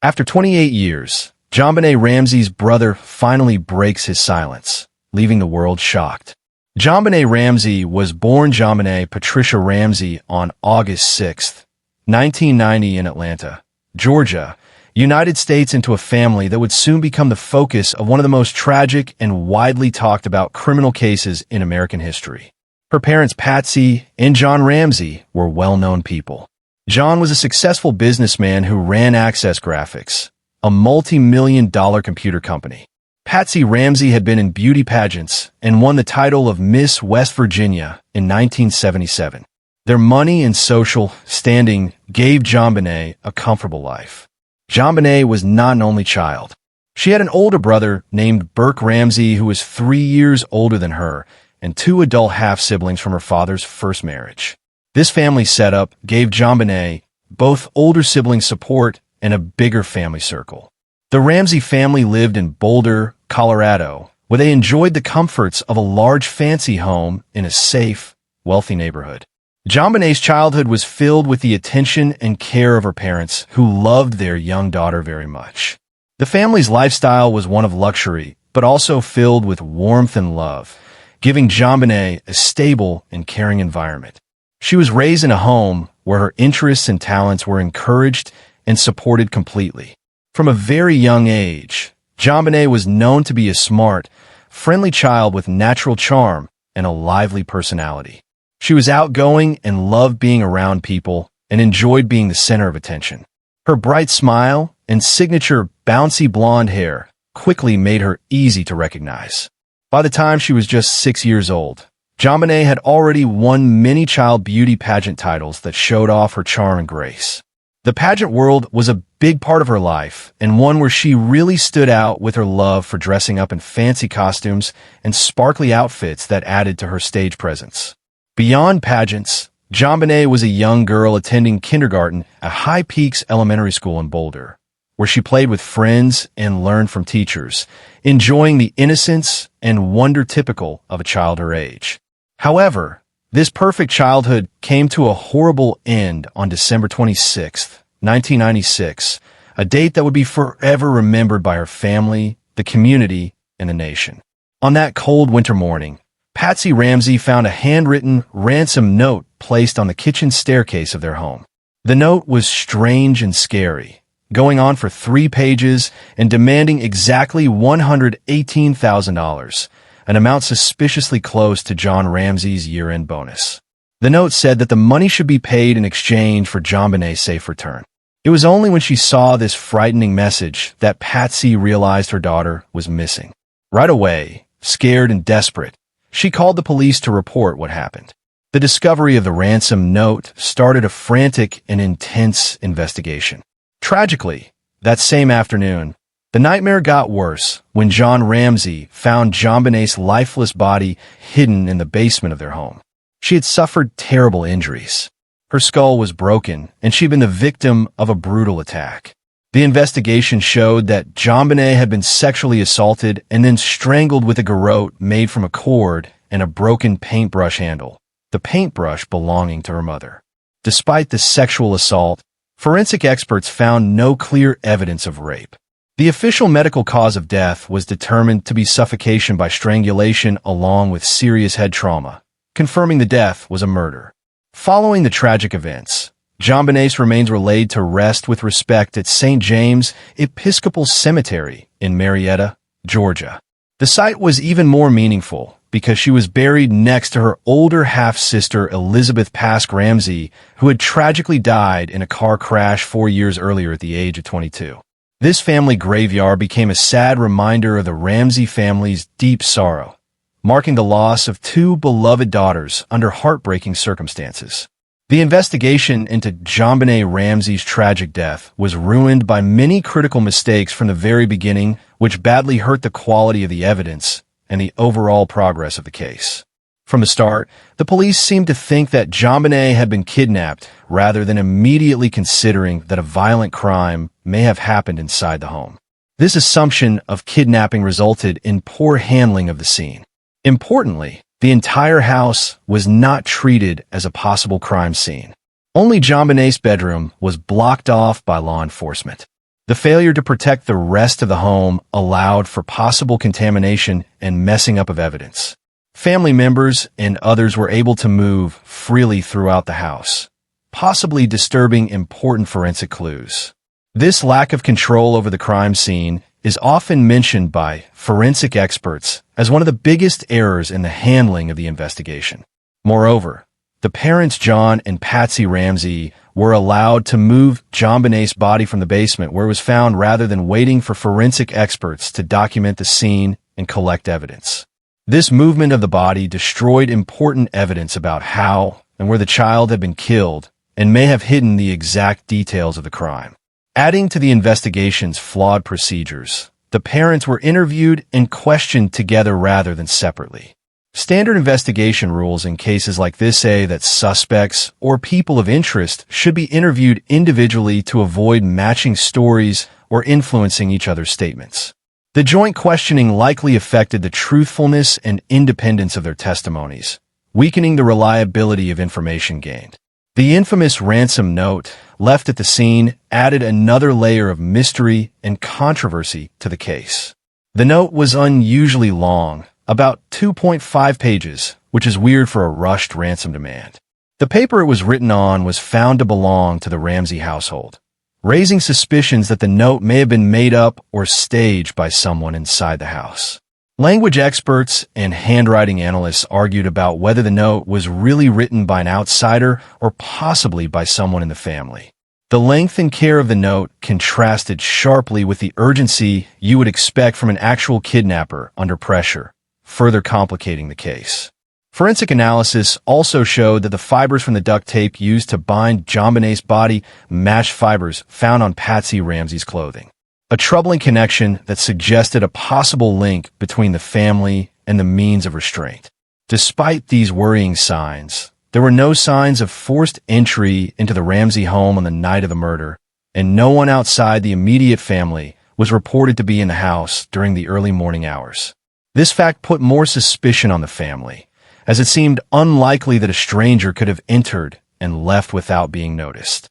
After 28 years, JonBenét Ramsey's brother finally breaks his silence, leaving the world shocked. JonBenét Ramsey was born JonBenét Patricia Ramsey on August 6, 1990 in Atlanta, Georgia, United States, into a family that would soon become the focus of one of the most tragic and widely talked about criminal cases in American history. Her parents, Patsy and John Ramsey, were well-known people. John was a successful businessman who ran Access Graphics, a multi-million-dollar computer company. Patsy Ramsey had been in beauty pageants and won the title of Miss West Virginia in 1977. Their money and social standing gave JonBenét a comfortable life. JonBenét was not an only child. She had an older brother named Burke Ramsey who was 3 years older than her, and 2 adult half-siblings from her father's first marriage. This family setup gave JonBenét both older siblings support and a bigger family circle. The Ramsey family lived in Boulder, Colorado, where they enjoyed the comforts of a large fancy home in a safe, wealthy neighborhood. JonBenét's childhood was filled with the attention and care of her parents, who loved their young daughter very much. The family's lifestyle was one of luxury, but also filled with warmth and love, giving JonBenét a stable and caring environment. She was raised in a home where her interests and talents were encouraged and supported completely. From a very young age, JonBenét was known to be a smart, friendly child with natural charm and a lively personality. She was outgoing and loved being around people and enjoyed being the center of attention. Her bright smile and signature bouncy blonde hair quickly made her easy to recognize. By the time she was just 6 years old, JonBenét had already won many child beauty pageant titles that showed off her charm and grace. The pageant world was a big part of her life, and one where she really stood out with her love for dressing up in fancy costumes and sparkly outfits that added to her stage presence. Beyond pageants, JonBenét was a young girl attending kindergarten at High Peaks Elementary School in Boulder, where she played with friends and learned from teachers, enjoying the innocence and wonder typical of a child her age. However, this perfect childhood came to a horrible end on December 26, 1996, a date that would be forever remembered by her family, the community, and the nation. On that cold winter morning, Patsy Ramsey found a handwritten ransom note placed on the kitchen staircase of their home. The note was strange and scary, going on for 3 pages and demanding exactly $118,000, an amount suspiciously close to John Ramsey's year-end bonus. The note said that the money should be paid in exchange for JonBenét's safe return. It was only when she saw this frightening message that Patsy realized her daughter was missing. Right away, scared and desperate, she called the police to report what happened. The discovery of the ransom note started a frantic and intense investigation. Tragically, that same afternoon, the nightmare got worse when John Ramsey found JonBenét's lifeless body hidden in the basement of their home. She had suffered terrible injuries. Her skull was broken, and she'd been the victim of a brutal attack. The investigation showed that JonBenét had been sexually assaulted and then strangled with a garrote made from a cord and a broken paintbrush handle, the paintbrush belonging to her mother. Despite the sexual assault, forensic experts found no clear evidence of rape. The official medical cause of death was determined to be suffocation by strangulation along with serious head trauma, confirming the death was a murder. Following the tragic events, JonBenét's remains were laid to rest with respect at St. James Episcopal Cemetery in Marietta, Georgia. The site was even more meaningful because she was buried next to her older half-sister Elizabeth Pask Ramsey, who had tragically died in a car crash 4 years earlier at the age of 22. This family graveyard became a sad reminder of the Ramsey family's deep sorrow, marking the loss of 2 beloved daughters under heartbreaking circumstances. The investigation into JonBenét Ramsey's tragic death was ruined by many critical mistakes from the very beginning, which badly hurt the quality of the evidence and the overall progress of the case. From the start, the police seemed to think that JonBenét had been kidnapped rather than immediately considering that a violent crime may have happened inside the home. This assumption of kidnapping resulted in poor handling of the scene. Importantly, the entire house was not treated as a possible crime scene. Only JonBenét's bedroom was blocked off by law enforcement. The failure to protect the rest of the home allowed for possible contamination and messing up of evidence. Family members and others were able to move freely throughout the house, possibly disturbing important forensic clues. This lack of control over the crime scene is often mentioned by forensic experts as one of the biggest errors in the handling of the investigation. Moreover, the parents John and Patsy Ramsey were allowed to move JonBenet's body from the basement where it was found rather than waiting for forensic experts to document the scene and collect evidence. This movement of the body destroyed important evidence about how and where the child had been killed and may have hidden the exact details of the crime. Adding to the investigation's flawed procedures, the parents were interviewed and questioned together rather than separately. Standard investigation rules in cases like this say that suspects or people of interest should be interviewed individually to avoid matching stories or influencing each other's statements. The joint questioning likely affected the truthfulness and independence of their testimonies, weakening the reliability of information gained. The infamous ransom note left at the scene added another layer of mystery and controversy to the case. The note was unusually long, about 2.5 pages, which is weird for a rushed ransom demand. The paper it was written on was found to belong to the Ramsey household, raising suspicions that the note may have been made up or staged by someone inside the house. Language experts and handwriting analysts argued about whether the note was really written by an outsider or possibly by someone in the family. The length and care of the note contrasted sharply with the urgency you would expect from an actual kidnapper under pressure, further complicating the case. Forensic analysis also showed that the fibers from the duct tape used to bind JonBenet's body matched fibers found on Patsy Ramsey's clothing. A troubling connection that suggested a possible link between the family and the means of restraint. Despite these worrying signs, there were no signs of forced entry into the Ramsey home on the night of the murder, and no one outside the immediate family was reported to be in the house during the early morning hours. This fact put more suspicion on the family, as it seemed unlikely that a stranger could have entered and left without being noticed.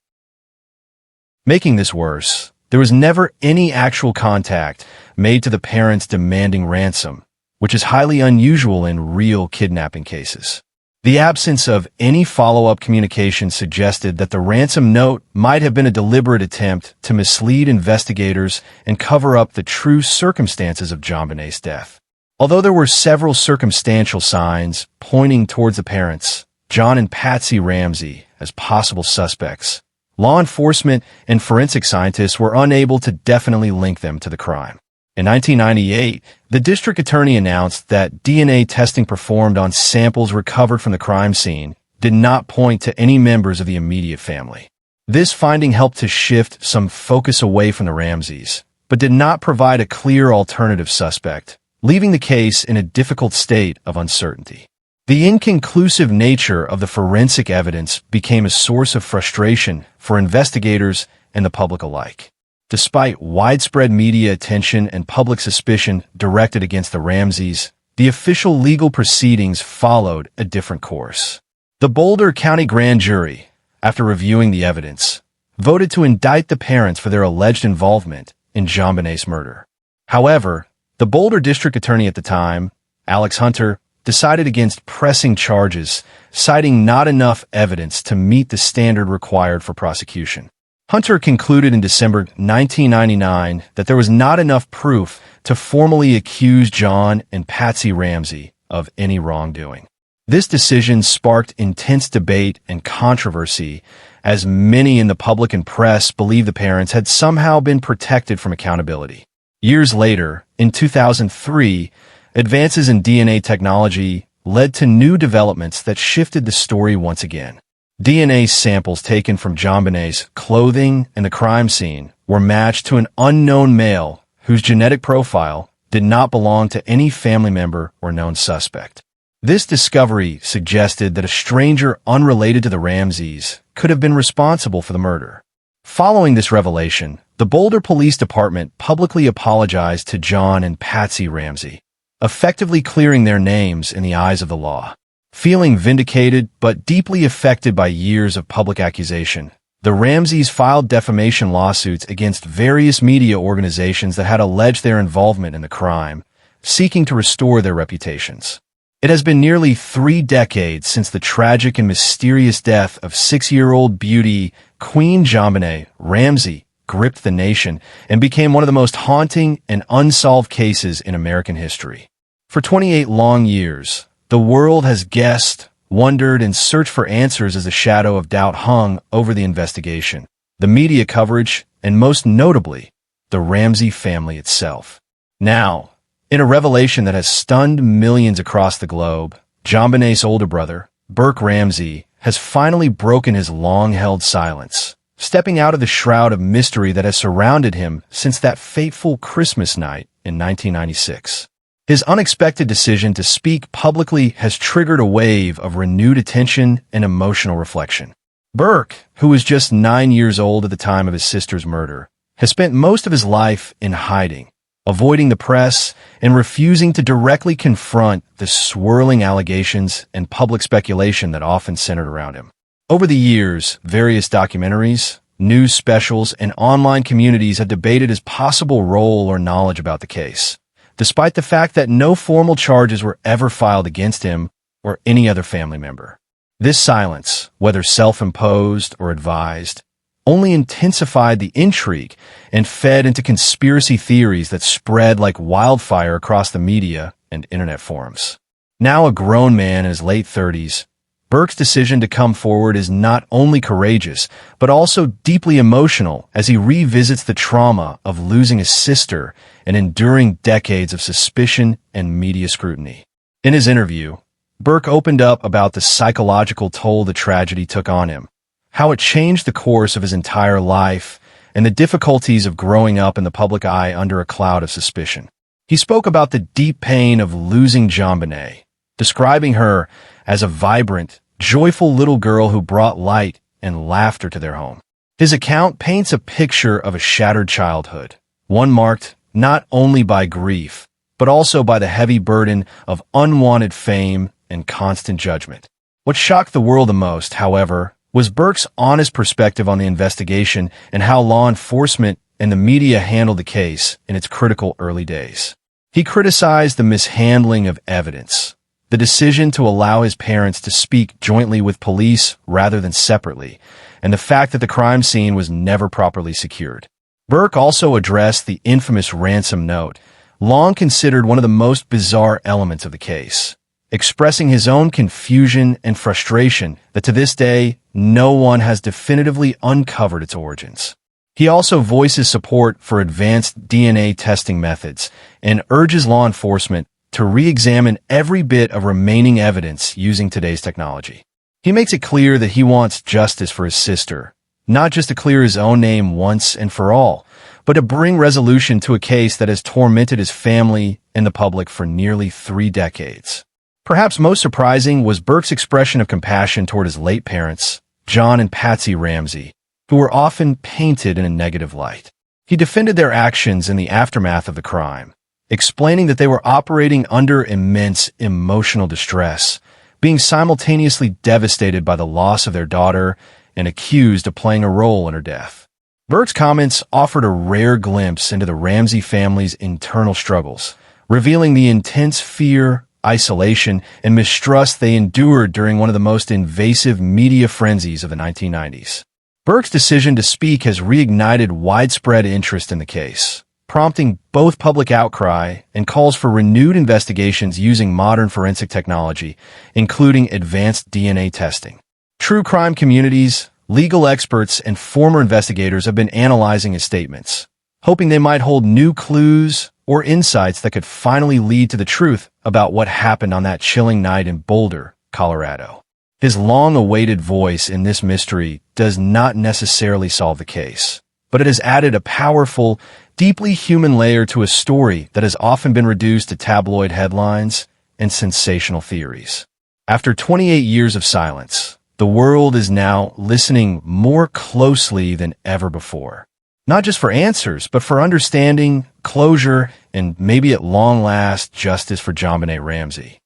Making this worse, there was never any actual contact made to the parents demanding ransom, which is highly unusual in real kidnapping cases. The absence of any follow-up communication suggested that the ransom note might have been a deliberate attempt to mislead investigators and cover up the true circumstances of JonBenet's death. Although there were several circumstantial signs pointing towards the parents, John and Patsy Ramsey, as possible suspects, law enforcement and forensic scientists were unable to definitely link them to the crime. In 1998, the district attorney announced that DNA testing performed on samples recovered from the crime scene did not point to any members of the immediate family. This finding helped to shift some focus away from the Ramseys, but did not provide a clear alternative suspect, leaving the case in a difficult state of uncertainty. The inconclusive nature of the forensic evidence became a source of frustration for investigators and the public alike. Despite widespread media attention and public suspicion directed against the Ramseys, the official legal proceedings followed a different course. The Boulder County Grand Jury, after reviewing the evidence, voted to indict the parents for their alleged involvement in JonBenet's murder. However, the Boulder District Attorney at the time, Alex Hunter, decided against pressing charges, citing not enough evidence to meet the standard required for prosecution. Hunter concluded in December 1999 that there was not enough proof to formally accuse John and Patsy Ramsey of any wrongdoing. This decision sparked intense debate and controversy, as many in the public and press believed the parents had somehow been protected from accountability. Years later, in 2003, advances in DNA technology led to new developments that shifted the story once again. DNA samples taken from JonBenet's clothing and the crime scene were matched to an unknown male whose genetic profile did not belong to any family member or known suspect. This discovery suggested that a stranger unrelated to the Ramseys could have been responsible for the murder. Following this revelation, the Boulder Police Department publicly apologized to John and Patsy Ramsey, effectively clearing their names in the eyes of the law. Feeling vindicated but deeply affected by years of public accusation, the The Ramseys filed defamation lawsuits against various media organizations that had alleged their involvement in the crime, seeking to restore their reputations. It has been nearly 3 decades since the tragic and mysterious death of 6-year-old beauty Queen JonBenét Ramsey gripped the nation and became one of the most haunting and unsolved cases in American history. For 28 long years, the world has guessed, wondered, and searched for answers as a shadow of doubt hung over the investigation, the media coverage, and most notably, the Ramsey family itself. Now, in a revelation that has stunned millions across the globe, JonBenét's older brother, Burke Ramsey, has finally broken his long-held silence, stepping out of the shroud of mystery that has surrounded him since that fateful Christmas night in 1996. His unexpected decision to speak publicly has triggered a wave of renewed attention and emotional reflection. Burke, who was just 9 years old at the time of his sister's murder, has spent most of his life in hiding, avoiding the press, and refusing to directly confront the swirling allegations and public speculation that often centered around him. Over the years, various documentaries, news specials, and online communities have debated his possible role or knowledge about the case, despite the fact that no formal charges were ever filed against him or any other family member. This silence, whether self-imposed or advised, only intensified the intrigue and fed into conspiracy theories that spread like wildfire across the media and internet forums. Now a grown man in his late 30s, Burke's decision to come forward is not only courageous, but also deeply emotional as he revisits the trauma of losing his sister and enduring decades of suspicion and media scrutiny. In his interview, Burke opened up about the psychological toll the tragedy took on him, how it changed the course of his entire life, and the difficulties of growing up in the public eye under a cloud of suspicion. He spoke about the deep pain of losing JonBenet, describing her as a vibrant, joyful little girl who brought light and laughter to their home. His account paints a picture of a shattered childhood, one marked not only by grief, but also by the heavy burden of unwanted fame and constant judgment. What shocked the world the most, however, was Burke's honest perspective on the investigation and how law enforcement and the media handled the case in its critical early days. He criticized the mishandling of evidence, the decision to allow his parents to speak jointly with police rather than separately, and the fact that the crime scene was never properly secured. Burke also addressed the infamous ransom note, long considered one of the most bizarre elements of the case, expressing his own confusion and frustration that to this day, no one has definitively uncovered its origins. He also voices support for advanced DNA testing methods and urges law enforcement to re-examine every bit of remaining evidence using today's technology. He makes it clear that he wants justice for his sister, not just to clear his own name once and for all, but to bring resolution to a case that has tormented his family and the public for nearly 3 decades. Perhaps most surprising was Burke's expression of compassion toward his late parents, John and Patsy Ramsey, who were often painted in a negative light. He defended their actions in the aftermath of the crime, explaining that they were operating under immense emotional distress, being simultaneously devastated by the loss of their daughter and accused of playing a role in her death. Burke's comments offered a rare glimpse into the Ramsey family's internal struggles, revealing the intense fear, isolation, and mistrust they endured during one of the most invasive media frenzies of the 1990s. Burke's decision to speak has reignited widespread interest in the case, prompting both public outcry and calls for renewed investigations using modern forensic technology, including advanced DNA testing. True crime communities, legal experts, and former investigators have been analyzing his statements, hoping they might hold new clues or insights that could finally lead to the truth about what happened on that chilling night in Boulder, Colorado. His long-awaited voice in this mystery does not necessarily solve the case, but it has added a powerful, deeply human layer to a story that has often been reduced to tabloid headlines and sensational theories. After 28 years of silence, the world is now listening more closely than ever before. Not just for answers, but for understanding, closure, and maybe at long last, justice for JonBenét Ramsey.